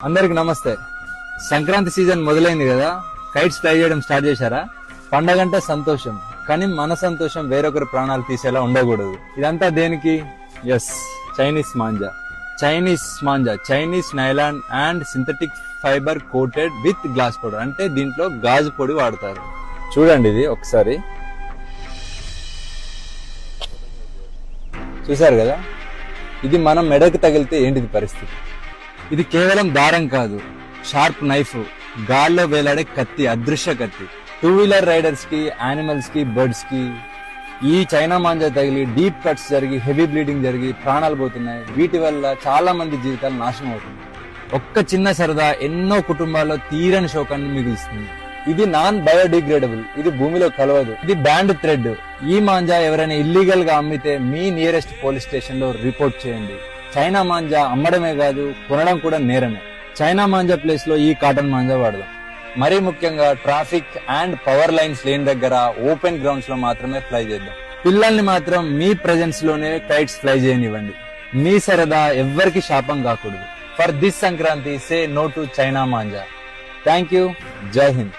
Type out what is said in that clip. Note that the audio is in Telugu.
అందరికి నమస్తే. సంక్రాంతి సీజన్ మొదలైంది కదా, కైట్స్ ఫ్లై చేయడం స్టార్ట్ చేశారా? పండగంటే సంతోషం, కానీ మన సంతోషం వేరొకరి ప్రాణాలు తీసేలా ఉండకూడదు. ఇదంతా దేనికి? Yes, Chinese manja. Chinese nylon and synthetic fibre coated with glass powder. అంటే దీంట్లో గాజు పొడి వాడతారు. చూడండి, ఇది ఒకసారి చూసారు కదా, ఇది మనం మెడకు తగిలితే ఏంటిది పరిస్థితి? ఇది కేవలం దారం కాదు, షార్ప్ నైఫ్, గాల్లో వేలాడే కత్తి, అదృశ్య కత్తి. 2-వీలర్ రైడర్స్ కి, యానిమల్స్ కి, బర్డ్స్ కి ఈ చైనా మాంజా తగిలి డీప్ కట్స్ జరిగి, హెవీ బ్లీడింగ్ జరిగి ప్రాణాలు పోతున్నాయి. వీటి వల్ల చాలా మంది జీవితాలు నాశనం అవుతున్నాయి. ఒక్క చిన్న సరదా ఎన్నో కుటుంబాల్లో తీరని శోకాన్ని మిగులుస్తుంది. ఇది నాన్ బయోడిగ్రేడబుల్, ఇది భూమిలో కలవదు, ఇది బ్యాండ్ థ్రెడ్. ఈ మాంజా ఎవరైనా ఇల్లీగల్ గా అమ్మితే మీ నియరెస్ట్ పోలీస్ స్టేషన్ లో రిపోర్ట్ చేయండి. చైనా మాంజా అమ్మడమే కాదు, కొనడం కూడా నేరమే. చైనా మాంజా ప్లేస్ లో ఈ కాటన్ మాంజా వాడదాం. మరీ ముఖ్యంగా ట్రాఫిక్ అండ్ పవర్ లైన్స్ లేని దగ్గర, ఓపెన్ గ్రౌండ్స్ లో మాత్రమే ఫ్లై చేద్దాం. పిల్లల్ని మాత్రం మీ ప్రెజెన్స్ లోనే కైట్స్ ఫ్లై చేయనివ్వండి. మీ సరదా ఎవ్వరికి శాపం కాకూడదు. For this Sankranti, say no to China manja. Thank you. జై హింద్.